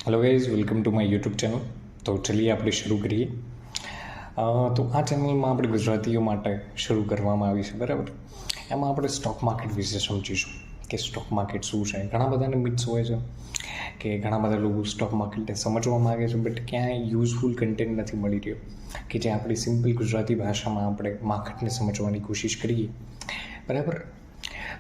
Hello guys, welcome to my YouTube channel. તો ચલીએ આપણે શરૂ કરીએ। તો આ ચેનલમાં આપણે ગુજરાતીઓ માટે શરૂ કરવામાં આવી છે, બરાબર। એમાં આપણે સ્ટોક માર્કેટ વિશે સમજીશું કે સ્ટોક માર્કેટ શું છે। ઘણા બધાને મિથ્સ હોય છે કે ઘણા બધા લોકો સ્ટોક માર્કેટને સમજવા માગે છે, બટ ક્યાંય યુઝફુલ કન્ટેન્ટ નથી મળી રહ્યો કે જે આપણી સિમ્પલ ગુજરાતી ભાષામાં આપણે માર્કેટને સમજવાની કોશિશ કરીએ, બરાબર।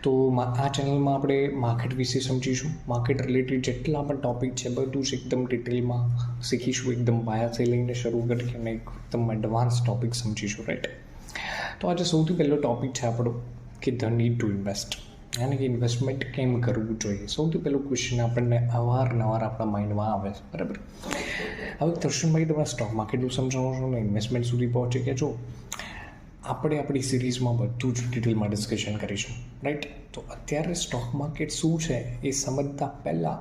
તો આ ચેનલમાં આપણે માર્કેટ વિશે સમજીશું। માર્કેટ રિલેટેડ જેટલા પણ ટૉપિક છે બધું જ એકદમ ડિટેલમાં શીખીશું, એકદમ પાયાથી લઈને શરૂ કરીને એકદમ એડવાન્સ ટૉપિક સમજીશું, રાઈટ। તો આજે સૌથી પહેલો ટૉપિક છે આપણો કે ધ નીડ ટુ ઇન્વેસ્ટ, યાની કે ઇન્વેસ્ટમેન્ટ કેમ કરવું જોઈએ। સૌથી પહેલો ક્વેશ્ચન આપણને અવારનવાર આપણા માઇન્ડમાં આવે છે, બરાબર। હવે દર્શનભાઈ, તમે સ્ટોક માર્કેટનું સમજાવો છો ને ઇન્વેસ્ટમેન્ટ સુધી પહોંચે કે જો આપણે આપણી સિરીઝમાં બધું જ ડિટેલમાં ડિસ્કશન કરીશું, રાઈટ। તો અત્યારે સ્ટોક માર્કેટ શું છે એ સમજતા પહેલાં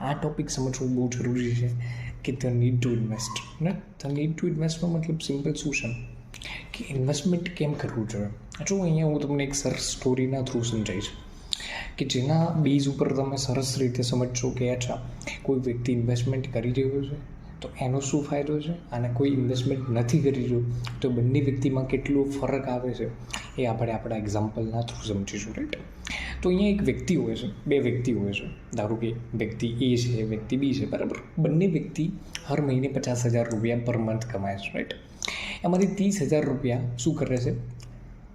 આ ટૉપિક સમજવું બહુ જરૂરી છે કે ધ નીડ ટુ ઇન્વેસ્ટ ને ધ નીડ ટુ ઇન્વેસ્ટનો મતલબ સિમ્પલ શું છે કે ઇન્વેસ્ટમેન્ટ કેમ કરવું જોઈએ। જો અહીંયા હું તમને એક સરસ સ્ટોરીના થ્રુ સમજાવીશ કે જેના બેઝ ઉપર તમે સરસ રીતે સમજશો કે અચ્છા કોઈ વ્યક્તિ ઇન્વેસ્ટમેન્ટ કરી રહ્યો છે તો એનો શું ફાયદો છે અને કોઈ ઇન્વેસ્ટમેન્ટ નથી કરી રહ્યું તો બંને વ્યક્તિમાં કેટલો ફરક આવે છે એ આપણે આપણા એક્ઝામ્પલના થ્રુ સમજીશું, રાઈટ। તો અહીંયા એક વ્યક્તિ હોય છે, બે વ્યક્તિ હોય છે, ધારો કે વ્યક્તિ એ છે, વ્યક્તિ બી છે, બરાબર। બંને વ્યક્તિ હર મહિને 50,000 રૂપિયા પર મંથ કમાય છે, રાઈટ। એમાંથી 30,000 રૂપિયા શું કરે છે,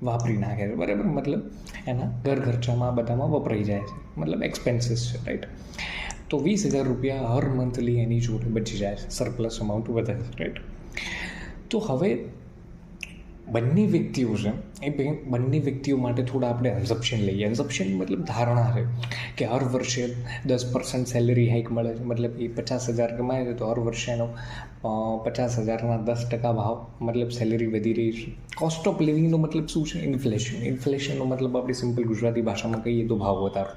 વાપરી નાખે છે, બરાબર। મતલબ એના ઘર ખર્ચામાં બધામાં વપરાઈ જાય છે, મતલબ એક્સપેન્સીસ છે, રાઈટ। તો 20,000 રૂપિયા હર મંથલી એની જોડે બચી જાય છે, સરપ્લસ અમાઉન્ટ વધે છે, રાઈટ। તો હવે બંને વ્યક્તિઓ છે એ બંને વ્યક્તિઓ માટે થોડા આપણે એન્ઝપ્શન લઈએ। એન્ઝપ્શન મતલબ ધારણા છે કે હર વર્ષે 10% સેલરી હાઇક મળે છે, મતલબ એ 50,000 કમાય છે તો હર વર્ષે એનો 50,000ના 10% ભાવ મતલબ સેલરી વધી રહી છે। કોસ્ટ ઓફ લિવિંગનો મતલબ શું છે, ઇન્ફ્લેશનનો મતલબ આપણી સિમ્પલ ગુજરાતી ભાષામાં કહીએ તો ભાવ વધારો,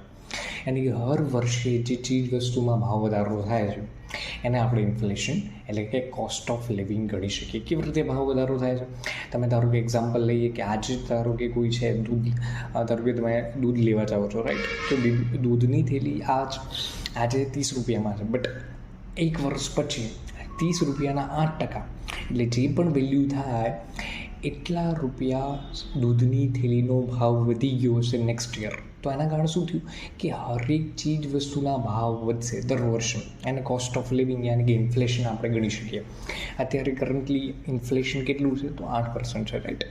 યાની કે હર વર્ષે જે ચીજ વસ્તુમાં ભાવ વધારો થાય છે એને આપણે ઇન્ફ્લેશન એટલે કે કોસ્ટ ઓફ લિવિંગ ગણી શકીએ। કેવી રીતે ભાવ વધારો થાય છે, તમે ધારો કે એક્ઝામ્પલ લઈએ કે આજે ધારો કે કોઈ છે ધારો કે તમે દૂધ લેવા જાઓ છો, રાઈટ। તો દૂધની થેલી આજે 30 રૂપિયામાં છે, બટ એક વર્ષ પછી 30 રૂપિયાના 8%, એટલે જે પણ વેલ્યુ થાય એટલા રૂપિયા દૂધની થેલીનો ભાવ વધી ગયો હશે નેક્સ્ટ યર। તો એના કારણે શું થયું કે હરેક ચીજ વસ્તુના ભાવ વધશે દર વર્ષે, એને કોસ્ટ ઓફ લિવિંગ યાની કે ઇન્ફ્લેશન આપણે ગણી શકીએ। અત્યારે કરન્ટલી ઇન્ફ્લેશન કેટલું છે તો 8% છે, રાઈટ।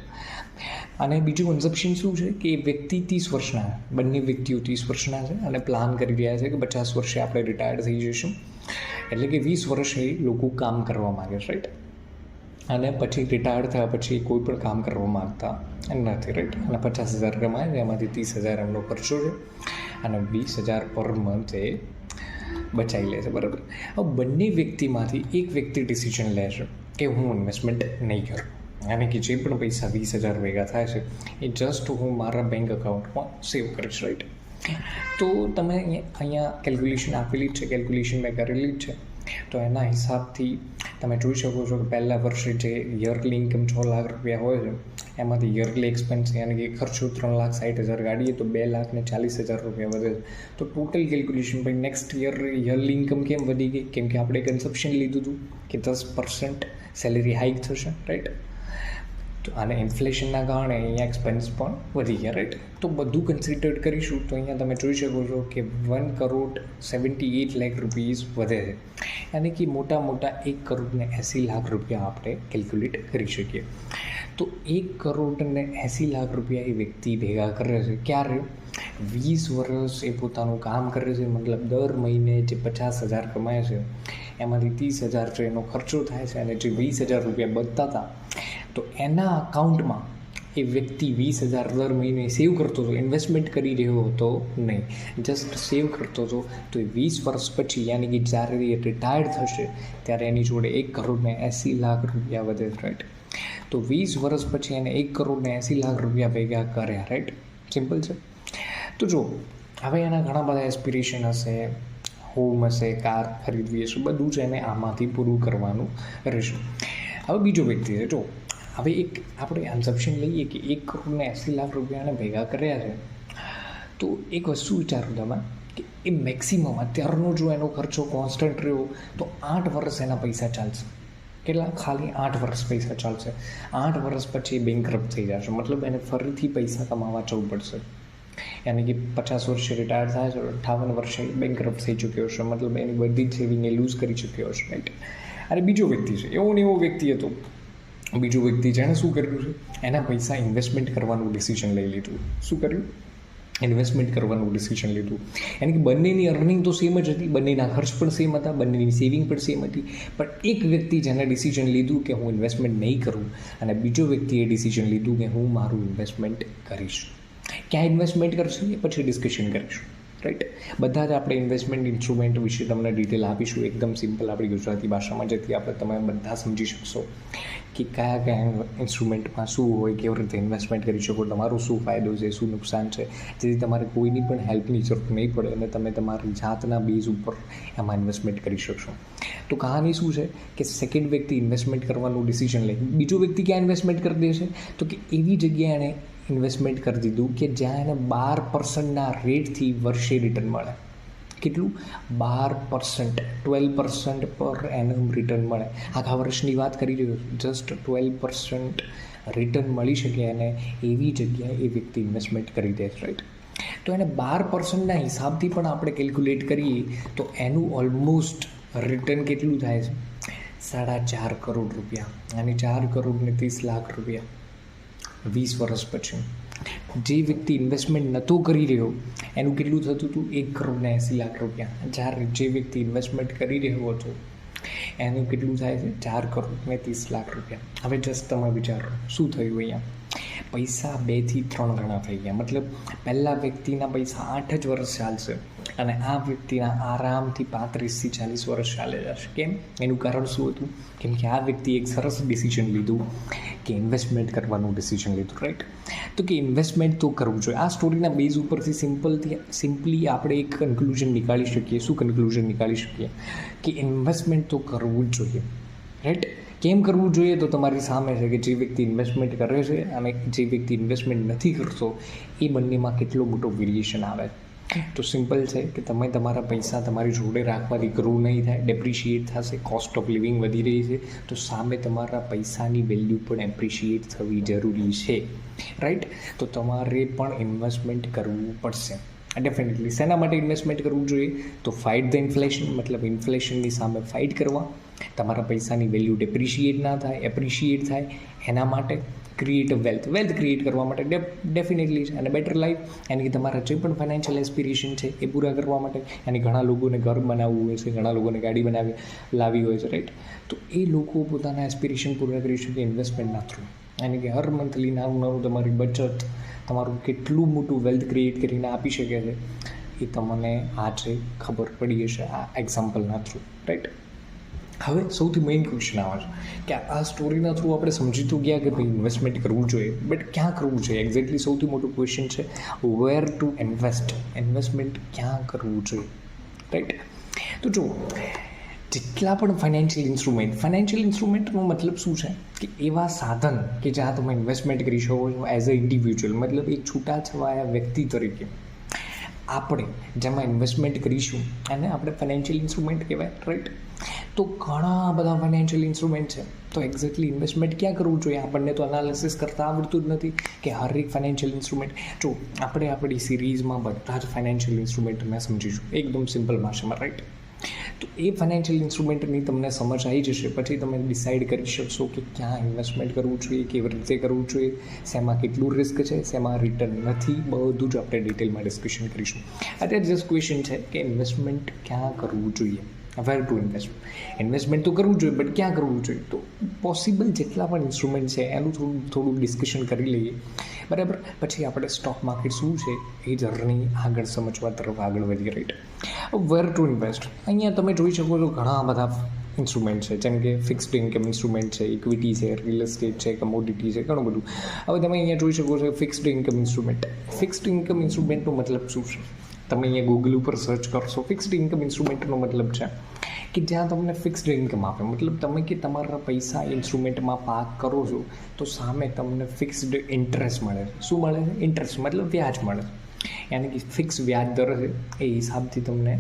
અને બીજું કન્ઝપ્શન શું છે કે એ વ્યક્તિ 30 વર્ષના, બંને વ્યક્તિઓ 30 વર્ષના છે અને પ્લાન કરી રહ્યા છે કે 50 વર્ષે આપણે રિટાયર્ડ થઈ જઈશું, એટલે કે 20 વર્ષે લોકો કામ કરવા માગે છે, રાઈટ। અને પછી રિટાયર્ડ થયા પછી કોઈ પણ કામ કરવા માગતા નથી, રાઈટ। અને 50,000 કમાય છે, એમાંથી 30,000 એમનો ખર્ચો છે અને 20,000 પર મંથ એ બચાવી લે છે, બરાબર। હવે બંને વ્યક્તિમાંથી એક વ્યક્તિ ડિસિઝન લે છે કે હું ઇન્વેસ્ટમેન્ટ નહીં કરું, યાની કે જે પણ પૈસા 20,000 ભેગા થાય છે એ જસ્ટ હું મારા બેંક અકાઉન્ટમાં સેવ કરીશ, રાઈટ। તો તમે અહીંયા કેલ્ક્યુલેશન આપેલી જ છે, કેલ્ક્યુલેશન મેં કરેલી જ છે। તો એના હિસાબથી તમે જોઈ શકો છો કે પહેલાં વર્ષે જે યરલી ઇન્કમ 6 લાખ રૂપિયા હોય છે એમાંથી યરલી એક્સપેન્સ યાની કે ખર્ચો 3,60,000 કાઢીએ તો 2,40,000 રૂપિયા વધે છે। તો ટોટલ કેલ્ક્યુલેશન પછી નેક્સ્ટ યરલી ઇન્કમ કેમ વધી ગઈ, કેમ કે આપણે કન્સપ્શન લીધું હતું કે 10% સેલેરી હાઇક થશે, રાઈટ। તો આને ઇન્ફ્લેશનના કારણે અહીંયા એક્સપેન્સ પણ વધી ગયા, રાઈટ। તો બધું કન્સિડર કરીશું તો અહીંયા તમે જોઈ શકો છો કે 1,78 લાખ રૂપીઝ વધે છે, યાની કે મોટા 1,80 લાખ રૂપિયા આપણે કેલ્ક્યુલેટ કરી શકીએ। તો 1,80 લાખ રૂપિયા એ વ્યક્તિ ભેગા કરે છે ક્યારે, 20 વર્ષ એ પોતાનું કામ કરે છે, મતલબ દર મહિને જે 50,000 કમાય છે એમાંથી 30,000 છે એનો ખર્ચો થાય છે અને જે 20,000 રૂપિયા બચતા હતા તો એના અકાઉન્ટમાં એ વ્યક્તિ 20,000 દર મહિને સેવ કરતો હતો, ઇન્વેસ્ટમેન્ટ કરી રહ્યો હતો નહીં, જસ્ટ સેવ કરતો હતો। તો એ 20 વર્ષ પછી યાની કે જ્યારે એ રિટાયર્ડ થશે ત્યારે એની જોડે 1,80 લાખ રૂપિયા વધે, રાઈટ। તો 20 વર્ષ પછી એને 1,80 લાખ રૂપિયા ભેગા કર્યા, રાઈટ। સિમ્પલ છે। તો જો હવે એના ઘણા બધા એસ્પિરેશન હશે, હોમ હશે, કાર ખરીદવી હશે, બધું જ એને આમાંથી પૂરું કરવાનું રહેશે। હવે બીજો વ્યક્તિ છે, જો હવે એક આપણે કન્સપ્શન લઈએ કે 1,80 લાખ રૂપિયાને ભેગા કર્યા છે, તો એક વસ્તુ વિચારો તમે કે એ મેક્સિમમ અત્યારનો જો એનો ખર્ચો કોન્સ્ટન્ટ રહ્યો તો 8 વર્ષ એના પૈસા ચાલશે. કેટલા? ખાલી 8 વર્ષ પૈસા ચાલશે. 8 વર્ષ પછી બેંકરપ્ટ થઈ જશે, મતલબ એને ફરીથી પૈસા કમાવા જવું પડશે. યાની કે 50 વર્ષે રિટાયર થાય છે, 58 વર્ષે બેંકરપ્ટ થઈ ચૂક્યો છે, મતલબ એની બધી જ સેવિંગ એ લૂઝ કરી ચૂક્યો છે, રાઈટ. અને બીજો વ્યક્તિ છે, એવો ને એવો વ્યક્તિ હતો. બીજો વ્યક્તિ જેણે શું કર્યું છે, એના પૈસા ઇન્વેસ્ટમેન્ટ કરવાનું ડિસિઝન લઈ લીધું. શું કર્યું? ઇન્વેસ્ટમેન્ટ કરવાનું ડિસિઝન લીધું. યાની કે બંનેની અર્નિંગ તો સેમ જ હતી, બંનેના ખર્ચ પણ સેમ હતા, બંનેની સેવિંગ પણ સેમ હતી. પણ એક વ્યક્તિ જેને ડિસિઝન લીધું કે હું ઇન્વેસ્ટમેન્ટ નહીં કરું, અને બીજો વ્યક્તિએ ડિસિઝન લીધું કે હું મારું ઇન્વેસ્ટમેન્ટ કરીશ. ક્યાં ઇન્વેસ્ટમેન્ટ કરશે એ પછી ડિસ્કશન કરીશું, રાઈટ. બધા જ આપણે ઇન્વેસ્ટમેન્ટ ઇન્સ્ટ્રુમેન્ટ વિશે તમને ડિટેલ આપીશું, એકદમ સિમ્પલ આપણી ગુજરાતી ભાષામાં, જેથી તમે બધા સમજી શકશો કે કયા કયા ઇન્સ્ટ્રુમેન્ટમાં શું હોય, કેવી રીતે ઇન્વેસ્ટમેન્ટ કરી શકો, તમારો શું ફાયદો છે, શું નુકસાન છે, જેથી તમારે કોઈની પણ હેલ્પની જરૂર નહીં પડે અને તમે તમારી જાતના બેઝ ઉપર એમાં ઇન્વેસ્ટમેન્ટ કરી શકશો. તો કહાની શું છે કે સેકન્ડ વ્યક્તિ ઇન્વેસ્ટમેન્ટ કરવાનું ડિસિઝન લે, બીજો વ્યક્તિ ક્યાં ઇન્વેસ્ટમેન્ટ કરી દે છે, તો કે એવી જગ્યાએ એણે ઇન્વેસ્ટમેન્ટ કરી દીધું કે જ્યાં એને 12%ના રેટથી વર્ષે રિટર્ન મળે. કેટલું? 12%, 12% પર એનમ રિટર્ન મળે. આખા વર્ષની વાત કરી રહ્યો છું, જસ્ટ 12% રિટર્ન મળી શકે અને એવી જગ્યાએ એ વ્યક્તિ ઇન્વેસ્ટમેન્ટ કરી દે છે, રાઈટ. તો એને 12%ના હિસાબથી પણ આપણે કેલ્ક્યુલેટ કરીએ તો એનું ઓલમોસ્ટ રિટર્ન કેટલું થાય છે? 4.5 કરોડ રૂપિયા. અને 4 કરોડ ને 30 લાખ રૂપિયા 20 વર્ષ પછી. જે વ્યક્તિ ઇન્વેસ્ટમેન્ટ નહોતો કરી રહ્યો એનું કેટલું થતું હતું? 1 કરોડ ને 80 લાખ રૂપિયા. જ્યારે જે વ્યક્તિ ઇન્વેસ્ટમેન્ટ કરી રહ્યો હતો એનું કેટલું થાય છે? 4 કરોડ ને 30 લાખ રૂપિયા. હવે જસ્ટ તમે વિચારો શું થયું અહીંયા? પૈસા 2 થી 3 ગણા થઈ ગયા. મતલબ પહેલાં વ્યક્તિના પૈસા 8 જ વર્ષ ચાલશે અને આ વ્યક્તિના આરામથી 35 થી 40 વર્ષ ચાલે જશે. કેમ? એનું કારણ શું હતું? કેમ કે આ વ્યક્તિ એક સરસ ડિસિઝન લીધું કે ઇન્વેસ્ટમેન્ટ કરવાનું ડિસિઝન લીધું, રાઈટ. તો કે ઇન્વેસ્ટમેન્ટ તો કરવું જોઈએ. આ સ્ટોરીના બેઝ ઉપરથી સિમ્પલી આપણે એક કન્ક્લુઝન નીકાળી શકીએ. શું કન્ક્લુઝન નીકાળી શકીએ? કે ઇન્વેસ્ટમેન્ટ તો કરવું જ જોઈએ, રાઈટ. કેમ કરવું જોઈએ? તો તમારી સામે છે કે જે વ્યક્તિ ઇન્વેસ્ટમેન્ટ કરે છે અને જે વ્યક્તિ ઇન્વેસ્ટમેન્ટ નથી કરતો એ બંનેમાં કેટલો મોટો વેરિએશન આવે. તો સિમ્પલ છે કે તમે તમારા પૈસા તમારી જોડે રાખવાથી ગ્રો નહીં થાય, ડેપ્રિશિએટ થશે. કોસ્ટ ઓફ લિવિંગ વધી રહી છે, તો સામે તમારા પૈસાની વેલ્યુ પણ એપ્રિશિએટ થવી જરૂરી છે, રાઈટ. તો તમારે પણ ઇન્વેસ્ટમેન્ટ કરવું પડશે ડેફિનેટલી. શેના માટે ઇન્વેસ્ટમેન્ટ કરવું જોઈએ? તો ફાઇટ ધ ઇન્ફ્લેશન, મતલબ ઇન્ફ્લેશનની સામે ફાઇટ કરવા, તમારા પૈસાની વેલ્યુ ડેપ્રિશિએટ ના થાય, એપ્રિશિએટ થાય, એના માટે ક્રિએટ વેલ્થ ક્રિએટ કરવા માટે ડેફિનેટલી છે. અને બેટર લાઈફ, યાની કે તમારા જે પણ ફાઇનાન્શિયલ એસ્પિરેશન છે એ પૂરા કરવા માટે. યાની ઘણા લોકોને ઘર બનાવવું હોય છે, ઘણા લોકોને ગાડી લાવવી હોય છે, રાઈટ. તો એ લોકો પોતાના એસ્પિરેશન પૂરા કરી શકે ઇન્વેસ્ટમેન્ટના થ્રુ. યાની કે હર મંથલી નાનું તમારી બચત તમારું કેટલું મોટું વેલ્થ ક્રિએટ કરીને આપી શકે છે એ તમને આજે ખબર પડી હશે આ એક્ઝામ્પલના થ્રુ, રાઈટ. હવે સૌથી મેઇન ક્વેશ્ચન આવે છે કે આ સ્ટોરીના થ્રુ આપણે સમજી તો ગયા કે ભાઈ ઇન્વેસ્ટમેન્ટ કરવું જોઈએ, બટ ક્યાં કરવું જોઈએ? એક્ઝેક્ટલી સૌથી મોટું ક્વેશ્ચન છે વેર ટુ ઇન્વેસ્ટ. ઇન્વેસ્ટમેન્ટ ક્યાં કરવું જોઈએ, રાઈટ. તો જુઓ, જેટલા પણ ફાઇનાન્શિયલ ઇન્સ્ટ્રુમેન્ટનો મતલબ શું છે કે એવા સાધન કે જ્યાં તમે ઇન્વેસ્ટમેન્ટ કરી શકો છો એઝ અ ઇન્ડિવિજ્યુઅલ, મતલબ એક છૂટાછવાયા વ્યક્તિ તરીકે. આપણે જેમાં ઇન્વેસ્ટમેન્ટ કરીશું એને આપણે ફાઇનાન્શિયલ ઇન્સ્ટ્રુમેન્ટ કહેવાય, રાઈટ. તો ઘણા બધા ફાઇનાન્શિયલ ઇન્સ્ટ્રુમેન્ટ છે. તો એક્ઝેક્ટલી ઇન્વેસ્ટમેન્ટ ક્યાં કરવું જોઈએ? આપણને તો એનાલિસિસ કરતાં આવડતું જ નથી કે હર એક ફાઇનાન્શિયલ ઇન્સ્ટ્રુમેન્ટ. જો આપણે આપણી સિરીઝમાં બધા જ ફાઇનાન્શિયલ ઇન્સ્ટ્રુમેન્ટને સમજીશું એકદમ સિમ્પલ ભાષામાં, રાઈટ. તો એ ફાઇનાન્શિયલ ઇન્સ્ટ્રુમેન્ટની તમને સમજ આવી જશે પછી તમે ડિસાઇડ કરી શકશો કે ક્યાં ઇન્વેસ્ટમેન્ટ કરવું જોઈએ, કેવી રીતે કરવું જોઈએ, શેમાં કેટલું રિસ્ક છે, શેમાં રિટર્ન નથી, બધું જ આપણે ડિટેલમાં ડિસ્કશન કરીશું. અત્યારે જસ્ટ ક્વેશ્ચન છે કે ઇન્વેસ્ટમેન્ટ ક્યાં કરવું જોઈએ, વેર ટુ ઇન્વેસ્ટમેન્ટ તો કરવું જોઈએ, બટ ક્યાં કરવું જોઈએ? તો પોસિબલ જેટલા પણ ઇન્સ્ટ્રુમેન્ટ છે એનું થોડું ડિસ્કશન કરી લઈએ, બરાબર. પછી આપણે સ્ટોક માર્કેટ શું છે એ જર્ની આગળ સમજવા તરફ આગળ વધી, રાઈટ. વેર ટુ ઇન્વેસ્ટ, અહીંયા તમે જોઈ શકો છો ઘણા બધા ઇન્સ્ટ્રુમેન્ટ છે, જેમ કે ફિક્સ્ડ ઇન્કમ ઇન્સ્ટ્રુમેન્ટ છે, ઇક્વિટી છે, રિયલ એસ્ટેટ છે, કમોડિટી છે, ઘણું બધું. હવે તમે અહીંયા જોઈ શકો છો fixed income instrument. Fixed income ઇન્સ્ટ્રુમેન્ટનો મતલબ શું છે? તમે અહીંયા ગૂગલ ઉપર સર્ચ કરશો. ફિક્સ્ડ ઇન્કમ ઇન્સ્ટ્રુમેન્ટનો મતલબ છે કે જ્યાં તમને ફિક્સ્ડ ઇન્કમ આપે, મતલબ તમે કે તમારા પૈસા ઇન્સ્ટ્રુમેન્ટમાં પાર્ક કરો છો તો સામે તમને ફિક્સ્ડ ઇન્ટરેસ્ટ મળે છે. શું મળે છે? ઇન્ટરેસ્ટ મતલબ વ્યાજ મળે છે. યાની કે ફિક્સ વ્યાજ દર છે એ હિસાબથી તમને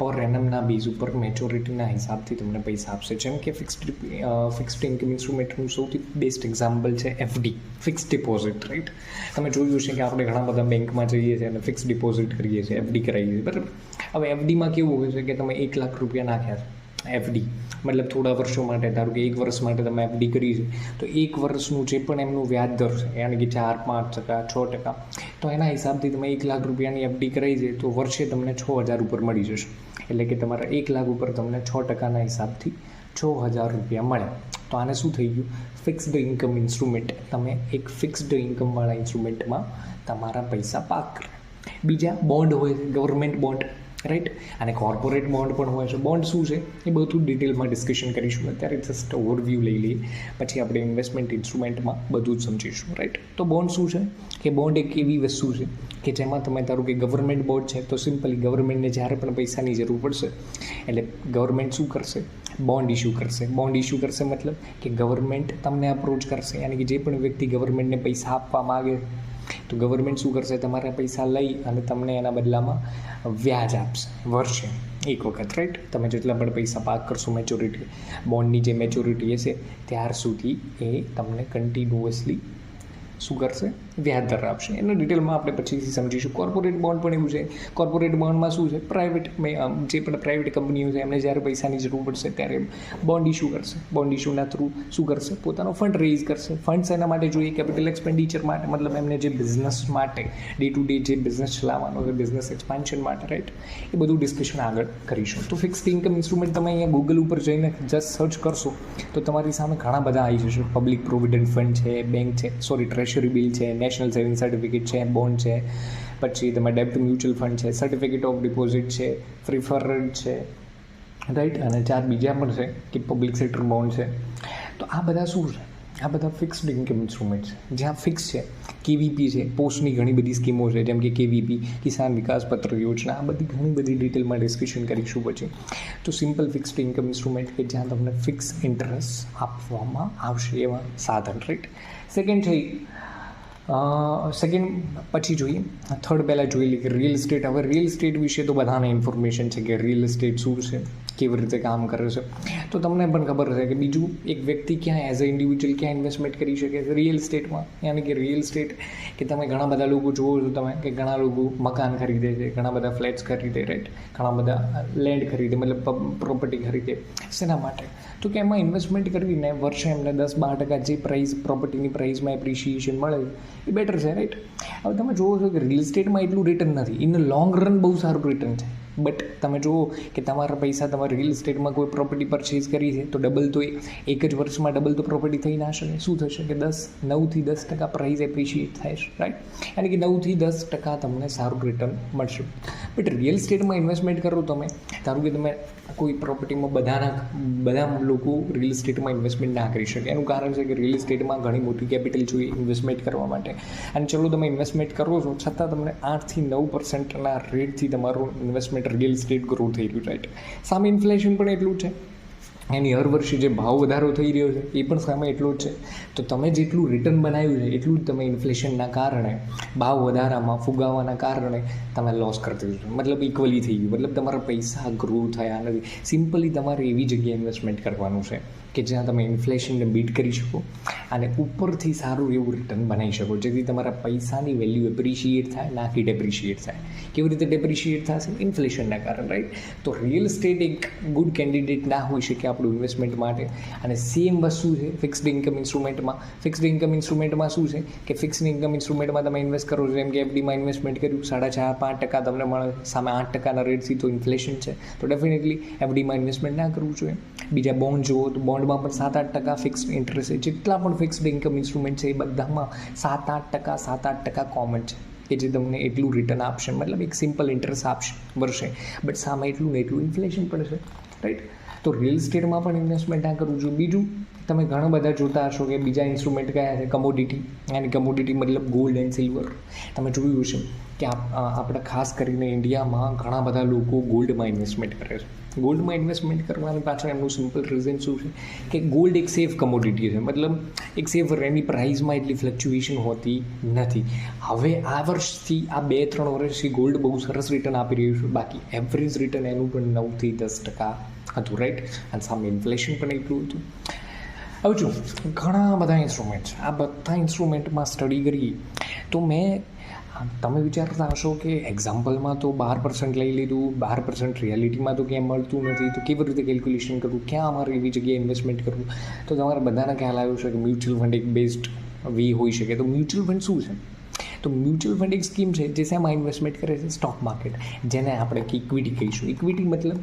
પર એનમના બેઝ ઉપર મેચ્યોરિટીના હિસાબથી તમને પૈસા આપશે. જેમ કે ફિક્સ્ડ ઇન્કમ ઇન્સ્ટ્રુમેન્ટનું સૌથી બેસ્ટ એક્ઝામ્પલ છે એફડી, ફિક્સ ડિપોઝિટ, રાઈટ. તમે જોયું છે કે આપણે ઘણા બધા બેંકમાં જઈએ છીએ અને ફિક્સ ડિપોઝિટ કરીએ છીએ, એફડી કરાવીએ છીએ, બરાબર. હવે એફડીમાં કેવું હોય છે કે તમે 1 લાખ રૂપિયા નાખ્યા છે એફડી, મતલબ થોડા વર્ષો માટે, ધારો કે 1 વર્ષ માટે તમે એફડી કરી છે, તો 1 વર્ષનું જે પણ એમનું વ્યાજ દર છે, યાની કે 4-5%, 6%, તો એના હિસાબથી તમે 1 લાખ રૂપિયાની એફડી કરાવી છે તો વર્ષે તમને 6,000 ઉપર મળી જશે. એટલે કે તમારા 1 લાખ ઉપર તમને 6%ના હિસાબથી 6,000 રૂપિયા મળે. તો આને શું થઈ ગયું? Fixed income instrument. તમે એક ફિક્સ્ડ ઇન્કમવાળા ઇન્સ્ટ્રુમેન્ટમાં તમારા પૈસા પાર્ક કરે. બીજા બોન્ડ હોય છે, ગવર્મેન્ટ બોન્ડ, રાઈટ, અને કોર્પોરેટ બોન્ડ પણ હોય છે. બોન્ડ શું છે એ બધું ડિટેલમાં ડિસ્કશન કરીશું. અત્યારે જસ્ટ ઓવરવ્યૂ લઈ લઈએ, પછી આપણે ઇન્વેસ્ટમેન્ટ ઇન્સ્ટ્રુમેન્ટમાં બધું જ સમજીશું, રાઈટ. તો બોન્ડ શું છે કે બોન્ડ એક એવી વસ્તુ છે કે જેમાં તમે ધારો કે ગવર્મેન્ટ બોન્ડ છે તો સિમ્પલી ગવર્મેન્ટને જ્યારે પણ પૈસાની જરૂર પડશે એટલે ગવર્મેન્ટ શું કરશે? બોન્ડ ઇસ્યુ કરશે. બોન્ડ ઇસ્યુ કરશે મતલબ કે ગવર્મેન્ટ તમને અપ્રોચ કરશે, યાની કે જે પણ વ્યક્તિ ગવર્મેન્ટને પૈસા આપવા માગે તો ગવર્મેન્ટ શું કરશે? તમારા પૈસા લઈ અને તમને એના બદલામાં વ્યાજ આપશે વર્ષે એક વખત, રાઈટ. તમે જેટલા પણ પૈસા પાક કરશો મેચ્યોરિટી, બોન્ડની જે મેચ્યોરિટી હશે ત્યાર સુધી એ તમને કન્ટિન્યુઅસલી શું કરશે? વ્યાજ દર આપશે. એના ડિટેલમાં આપણે પછીથી સમજીશું. કોર્પોરેટ બોન્ડ પણ એવું છે. કોર્પોરેટ બોન્ડમાં શું છે? જે પણ પ્રાઇવેટ કંપનીઓ છે એમને જ્યારે પૈસાની જરૂર પડશે ત્યારે બોન્ડ ઇસ્યુ કરશે. બોન્ડ ઇસ્યુના થ્રુ શું કરશે? પોતાનો ફંડ રેઇઝ કરશે. ફંડ્સ એના માટે જોઈએ કેપિટલ એક્સપેન્ડિચર માટે, મતલબ એમને જે બિઝનેસ માટે ડે ટુ ડે જે બિઝનેસ ચલાવવાનો છે, બિઝનેસ એક્સપાન્શન માટે, રાઈટ, એ બધું ડિસ્કશન આગળ કરીશું. તો ફિક્સ્ડ ઇન્કમ ઇન્સ્ટ્રુમેન્ટ તમે અહીંયા ગૂગલ ઉપર જઈને જસ્ટ સર્ચ કરશો તો તમારી સામે ઘણા બધા આવી જશે. પબ્લિક પ્રોવિડન્ટ ફંડ છે, બેંક છે, ટ્રેઝરી બિલ છે, નેશનલ સેવિંગ સર્ટિફિકેટ છે, બોન્ડ છે, પછી તમે ડેબ્ટ મ્યુચ્યુઅલ ફંડ છે, સર્ટિફિકેટ ઓફ ડિપોઝિટ છે, પ્રિફર્ડ છે, રાઈટ, અને 4 બીજા પણ છે કે પબ્લિક સેક્ટર બોન્ડ છે. તો આ બધા શું છે? આ બધા ફિક્સ્ડ ઇન્કમ ઇન્સ્ટ્રુમેન્ટ છે. જ્યાં ફિક્સ છે, કેવીપી છે, પોસ્ટની ઘણી બધી સ્કીમો છે જેમ કે કેવીપી, કિસાન વિકાસ પત્ર યોજના, આ બધી ઘણી બધી ડિટેલમાં ડિસ્કશન કરીશું પછી. તો સિમ્પલ ફિક્સ્ડ ઇન્કમ ઇન્સ્ટ્રુમેન્ટ કે જ્યાં તમને ફિક્સ ઇન્ટરેસ્ટ આપવામાં આવશે એવા સાધન, રાઈટ. સેકન્ડ પછી જોઈએ, થર્ડ પહેલાં જોઈ લઈએ કે રિયલ એસ્ટેટ. હવે રિયલ એસ્ટેટ વિશે તો બધાને ઇન્ફોર્મેશન છે કે રિયલ એસ્ટેટ શું છે, કેવી રીતે કામ કરે છે. તો તમને પણ ખબર છે કે બીજું એક વ્યક્તિ ક્યાં એઝ અ ઇન્ડિવિજ્યુઅલ ક્યાં ઇન્વેસ્ટમેન્ટ કરી શકે છે? રિયલ એસ્ટેટમાં. યાની કે રિયલ એસ્ટેટ કે તમે ઘણા બધા લોકો જુઓ છો તમે કે ઘણા લોકો મકાન ખરીદે છે, ઘણા બધા ફ્લેટ્સ ખરીદે, રાઈટ, ઘણા બધા લેન્ડ ખરીદે, મતલબ પ્રોપર્ટી ખરીદે. શેના માટે? તો કે એમાં ઇન્વેસ્ટમેન્ટ કરીને વર્ષે એમને 10-12% જે પ્રોપર્ટીની પ્રાઇસમાં એપ્રિશિએશન મળે એ બેટર છે, રાઈટ. હવે તમે જુઓ છો કે રિયલ એસ્ટેટમાં એટલું રિટર્ન નથી. ઇન લોંગ રન બહુ સારું રિટર્ન છે, બટ તમે જુઓ કે તમારા પૈસા તમારે રિયલ એસ્ટેટમાં કોઈ પ્રોપર્ટી પરચેઝ કરી છે તો ડબલ તો એક જ વર્ષમાં ડબલ તો પ્રોપર્ટી થઈ ના શકે. શું થશે કે 9-10% પ્રાઇસ એપ્રિશિએટ થાય છે, રાઈટ. યાની કે 9-10% તમને સારું રિટર્ન મળશે. બટ રિયલ એસ્ટેટમાં ઇન્વેસ્ટમેન્ટ કરો તમે, ધારો કે તમે કોઈ પ્રોપર્ટીમાં બધા લોકો રિયલ એસ્ટેટમાં ઇન્વેસ્ટમેન્ટ ના કરી શકે. એનું કારણ છે કે રિયલ એસ્ટેટમાં ઘણી મોટી કેપિટલ જોઈએ ઇન્વેસ્ટમેન્ટ કરવા માટે. અને ચલો તમે ઇન્વેસ્ટમેન્ટ કરો છો છતાં તમને 8-9%ના રેટથી તમારું ઇન્વેસ્ટમેન્ટ રિયલ એસ્ટેટ ગ્રો થઈ રહ્યું, રાઈટ. સામે ઇન્ફ્લેશન પણ એટલું જ છે, એની હર વર્ષે જે ભાવ વધારો થઈ રહ્યો છે એ પણ સામે એટલો જ છે. તો તમે જેટલું રિટર્ન બનાવ્યું છે એટલું જ તમે ઇન્ફ્લેશનના કારણે, ભાવ વધારામાં ફુગાવાના કારણે તમે લોસ કરતી જશો. મતલબ ઇક્વલી થઈ ગયું, મતલબ તમારા પૈસા ગ્રો થયા નથી. સિમ્પલી તમારે એવી જગ્યાએ ઇન્વેસ્ટમેન્ટ કરવાનું છે કે જ્યાં તમે ઇન્ફ્લેશનને બીટ કરી શકો અને ઉપરથી સારું એવું રિટર્ન બનાવી શકો, જેથી તમારા પૈસાની વેલ્યુ એપ્રિશિએટ થાય, ના કે ડેપ્રિશિએટ થાય. કેવી રીતે ડેપ્રિશિએટ થશે? ઇન્ફ્લેશનના કારણે, રાઈટ. તો રિયલ એસ્ટેટ એક ગુડ કેન્ડિડેટ ના હોઈ શકે આપણું ઇન્વેસ્ટમેન્ટ માટે. અને સેમ વસ્તુ છે ફિક્સ્ડ ઇન્કમ ઇન્સ્ટ્રુમેન્ટમાં. ફિક્સ્ડ ઇન્કમ ઇન્સ્ટ્રુમેન્ટમાં શું છે કે ફિક્સ્ડ ઇન્કમ ઇન્સ્ટ્રુમેન્ટમાં તમે ઇન્વેસ્ટ કરો છો, જેમ કે એફડીમાં ઇન્વેસ્ટમેન્ટ કર્યું 4.5-5% તમને મળે, સામે 8%ના રેટથી તો ઇન્ફ્લેશન છે, તો ડેફિનેટલી એફડીમાં ઇન્વેસ્ટમેન્ટ ના કરવું જોઈએ. બીજા બોન્ડ જુઓ તો બોન્ડમાં પણ 7-8% ફિક્સ્ડ ઇન્ટરેસ્ટ છે. જેટલા પણ ફિક્સ્ડ ઇન્કમ ઇન્સ્ટ્રુમેન્ટ છે એ બધામાં 7-8% કોમન છે કે જે તમને એટલું રિટર્ન આપશે, મતલબ એક સિમ્પલ ઇન્ટરેસ્ટ આપશે વર્ષે, બટ સામે એટલું ને એટલું ઇન્ફ્લેશન પડશે, રાઈટ. તો રિયલ એસ્ટેટમાં પણ ઇન્વેસ્ટમેન્ટ ના કરવું જોઈએ. બીજું તમે ઘણા બધા જોતા હશો કે બીજા ઇન્સ્ટ્રુમેન્ટ કયા છે? કમોડિટી. અને કમોડિટી મતલબ ગોલ્ડ એન્ડ સિલ્વર. તમે જોયું હશે કે આપણે ખાસ કરીને ઇન્ડિયામાં ઘણા બધા લોકો ગોલ્ડમાં ઇન્વેસ્ટમેન્ટ કરે છે. ગોલ્ડમાં ઇન્વેસ્ટમેન્ટ કરવાની પાછળ એમનું સિમ્પલ રીઝન શું છે કે ગોલ્ડ એક સેફ કમોડિટી છે, મતલબ એક સેફ, એની પ્રાઇસમાં એટલી ફ્લક્ચ્યુએશન હોતી નથી. હવે આ વર્ષથી આ 2-3 વર્ષથી ગોલ્ડ બહુ સરસ રિટર્ન આપી રહ્યું છે, બાકી એવરેજ રિટર્ન એનું પણ 9-10% હતું, રાઈટ. અને સામે ઇન્ફ્લેશન પણ એટલું હતું. હવે જો ઘણા બધા ઇન્સ્ટ્રુમેન્ટ છે, આ બધા ઇન્સ્ટ્રુમેન્ટમાં સ્ટડી કરીએ તો તમે વિચારતા હશો કે એક્ઝામ્પલમાં તો 12% લઈ લીધું, 12% રિયાલિટીમાં તો ક્યાંય મળતું નથી, તો કેવી રીતે કેલ્ક્યુલેશન કરવું, ક્યાં અમારે એવી જગ્યાએ ઇન્વેસ્ટમેન્ટ કરવું. તો તમારા બધાને ખ્યાલ આવ્યો છે કે મ્યુચ્યુઅલ ફંડ એક બેસ્ટ વે હોઈ શકે. તો મ્યુચ્યુઅલ ફંડ શું છે? તો મ્યુચ્યુઅલ ફંડ એક સ્કીમ છે જે શેમાં ઇન્વેસ્ટમેન્ટ કરે છે? સ્ટોક માર્કેટ, જેને આપણે ઇક્વિટી કહીશું. ઇક્વિટી મતલબ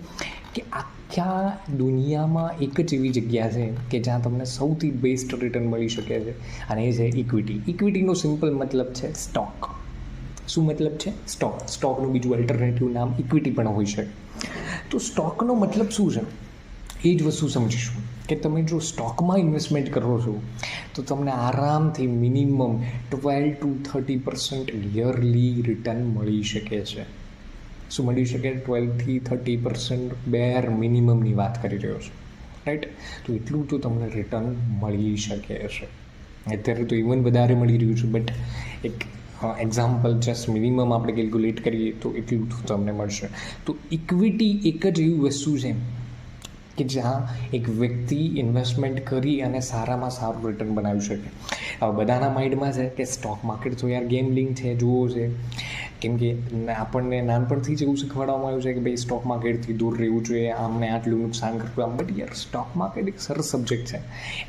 કે આખા દુનિયામાં એક જ એવી જગ્યા છે કે જ્યાં તમને સૌથી બેસ્ટ રિટર્ન મળી શકે છે, અને એ છે ઇક્વિટી. ઇક્વિટીનો સિમ્પલ મતલબ છે સ્ટોક. શું મતલબ છે? સ્ટોક. સ્ટોકનું બીજું અલ્ટરનેટિવ નામ ઇક્વિટી પણ હોઈ શકે. તો સ્ટોકનો મતલબ શું છે એ જ વસ્તુ સમજીશું કે તમે જો સ્ટોકમાં ઇન્વેસ્ટમેન્ટ કરો છો તો તમને આરામથી મિનિમમ 12-30% યરલી રિટર્ન મળી શકે છે. શું મળી શકે? 12-30% બેર મિનિમમની વાત કરી રહ્યો છું, રાઈટ. તો એટલું તો તમને રિટર્ન મળી શકે છે. અત્યારે તો ઇવન વધારે મળી રહ્યું છે, બટ એક એક્ઝામ્પલ જસ્ટ મિનિમમ આપણે કેલ્ક્યુલેટ કરીએ તો એટલું તમને મળશે. તો ઇક્વિટી એક જ એવી વસ્તુ છે કે જ્યાં એક વ્યક્તિ ઇન્વેસ્ટમેન્ટ કરી અને સારામાં સારું રિટર્ન બનાવી શકે. હવે બધાના માઇન્ડમાં છે કે સ્ટોક માર્કેટ તો યાર ગેમલિંગ છે, જુઓ છે, કેમ કે આપણને નાનપણથી જ એવું શીખવાડવામાં આવ્યું છે કે ભાઈ સ્ટોક માર્કેટથી દૂર રહેવું જોઈએ, આમને આટલું નુકસાન કરવું આમ. બટ યાર સ્ટોક માર્કેટ એક સરસ સબ્જેક્ટ છે,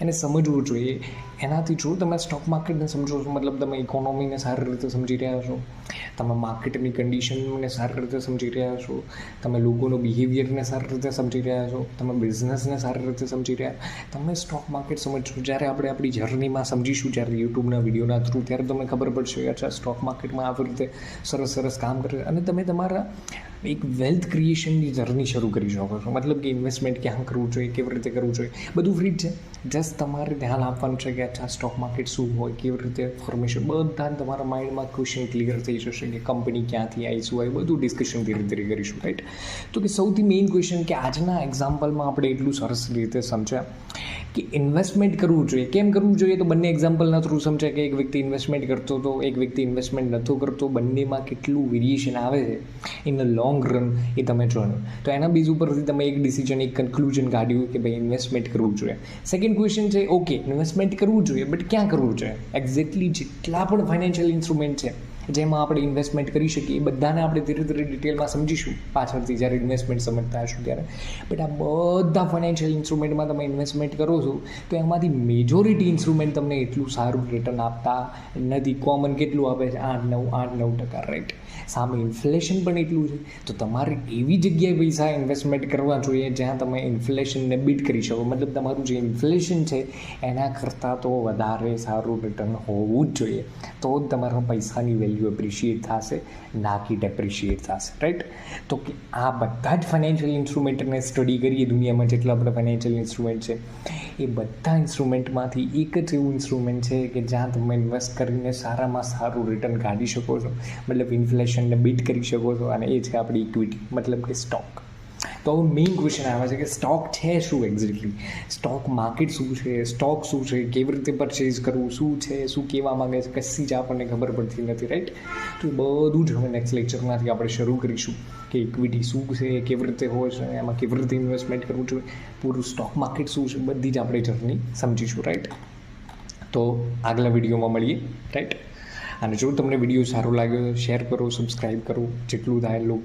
એને સમજવું જોઈએ. એનાથી જો તમે સ્ટોક માર્કેટને સમજો છો, મતલબ તમે ઇકોનોમીને સારી રીતે સમજી રહ્યા છો, તમે માર્કેટની કન્ડિશનને સારી રીતે સમજી રહ્યા છો, તમે લોકોનો બિહેવિયરને સારી રીતે સમજી રહ્યા છો, તમે બિઝનેસને સારી રીતે સમજી રહ્યા, તમે સ્ટોક માર્કેટ સમજશો. જ્યારે આપણે આપણી જર્નીમાં સમજીશું, જ્યારે યુટ્યુબના વિડીયોના થ્રુ, ત્યારે તમને ખબર પડશે અચ્છા સ્ટોક માર્કેટમાં આવી રીતે સરસ કામ કરે, અને તમે તમારા એક વેલ્થ ક્રિએશનની જર્ની શરૂ કરી શકો છો. મતલબ કે ઇન્વેસ્ટમેન્ટ ક્યાં કરવું જોઈએ, કેવી રીતે કરવું જોઈએ, બધું ફ્રી જ છે. જસ્ટ તમારે ધ્યાન આપવાનું છે કે અચ્છા સ્ટોક માર્કેટ શું હોય, કેવી રીતે ફોર્મેશન, બધા તમારા માઇન્ડમાં ક્વેશ્ચન ક્લિયર થઈ જશે કે કંપની ક્યાંથી આવી, શું આવી, બધું ડિસ્કશન ધીરે ધીરે કરીશું, રાઈટ. તો કે સૌથી મેઇન ક્વેશ્ચન કે આજના એક્ઝામ્પલમાં આપણે એટલું સરસ રીતે સમજ્યા કે ઇન્વેસ્ટમેન્ટ કરવું જોઈએ. કેમ કરવું જોઈએ? તો બંને એક્ઝામ્પલના થ્રુ સમજ્યા કે એક વ્યક્તિ ઇન્વેસ્ટમેન્ટ કરતો હતો, એક વ્યક્તિ ઇન્વેસ્ટમેન્ટ નહોતો કરતો, બંનેમાં કેટલું વેરિએશન આવે છે ઇન ધ લોંગ રન એ તમે જાણો. તો એના બેઝ ઉપરથી તમે એક ડિસિઝન, એક કન્ક્લુઝન કાઢ્યું કે ભાઈ ઇન્વેસ્ટમેન્ટ કરવું જોઈએ. સેકન્ડ ક્વેશ્ચન છે ઓકે ઇન્વેસ્ટમેન્ટ કરવું જોઈએ, બટ ક્યાં કરવું જોઈએ? એક્ઝેક્ટલી જેટલા પણ ફાઇનાન્શિયલ ઇન્સ્ટ્રુમેન્ટ છે જેમાં આપણે ઇન્વેસ્ટમેન્ટ કરી શકીએ એ બધાને આપણે ધીરે ધીરે ડિટેલમાં સમજીશું પાછળથી, જ્યારે ઇન્વેસ્ટમેન્ટ સમજતા હશું ત્યારે. બટ આ બધા ફાઇનાન્શિયલ ઇન્સ્ટ્રુમેન્ટમાં તમે ઇન્વેસ્ટમેન્ટ કરો છો તો એમાંથી મેજોરિટી ઇન્સ્ટ્રુમેન્ટ તમને એટલું સારું રિટર્ન આપતા નથી. કોમન કેટલું આપે છે? 8-9%, રાઈટ. સામે ઇન્ફ્લેશન પણ એટલું છે. તો તમારે એવી જગ્યાએ પૈસા ઇન્વેસ્ટમેન્ટ કરવા જોઈએ જ્યાં તમે ઇન્ફ્લેશનને બીટ કરી શકો. મતલબ તમારું જે ઇન્ફ્લેશન છે એના કરતાં તો વધારે સારું રિટર્ન હોવું જ જોઈએ, તો જ તમારા પૈસાની વેલ્યુ એપ્રિશિએટ થશે, ના કે ડેપ્રિશિએટ થશે, રાઈટ. તો કે આ બધા જ ફાઇનાન્શિયલ ઇન્સ્ટ્રુમેન્ટને સ્ટડી કરીએ, દુનિયામાં જેટલા બધા ફાઇનાન્શિયલ ઇન્સ્ટ્રુમેન્ટ છે એ બધા ઇન્સ્ટ્રુમેન્ટમાંથી એક જ એવું ઇન્સ્ટ્રુમેન્ટ છે કે જ્યાં તમે ઇન્વેસ્ટ કરીને સારામાં સારું રિટર્ન કાઢી શકો છો, મતલબ ઇન્ફ્લેશનને બીટ કરી શકો છો, અને એ છે આપણી ઇક્વિટી, મતલબ કે સ્ટોક. તો હવે મેઇન ક્વેશ્ચન આવે છે કે સ્ટોક છે શું એક્ઝેક્ટલી, સ્ટોક માર્કેટ શું છે, સ્ટોક શું છે, કેવી રીતે પરચેઝ કરવું, શું છે, શું કહેવા માગે છે, કશી જ આપણને ખબર પડતી નથી, રાઈટ. તો એ બધું જ હવે નેક્સ્ટ લેક્ચરમાંથી આપણે શરૂ કરીશું કે ઇક્વિટી શું છે, કેવી રીતે હોય છે, એમાં કેવી રીતે ઇન્વેસ્ટમેન્ટ કરવું જોઈએ, પૂરું સ્ટોક માર્કેટ શું છે, બધી જ આપણે જર્ની સમજીશું, રાઈટ. તો આગલા વિડીયોમાં મળીએ, રાઈટ. અને જો તમને વિડીયો સારો લાગ્યો શેર કરો, સબસ્ક્રાઈબ કરો, જેટલું થાય એટલું.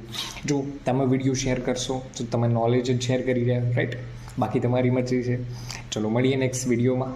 જો તમે વિડીયો શેર કરશો તો તમે નોલેજ જ શેર કરી રહ્યા, રાઈટ. બાકી તમારી મરજી છે. ચલો મળીએ નેક્સ્ટ વિડીયોમાં.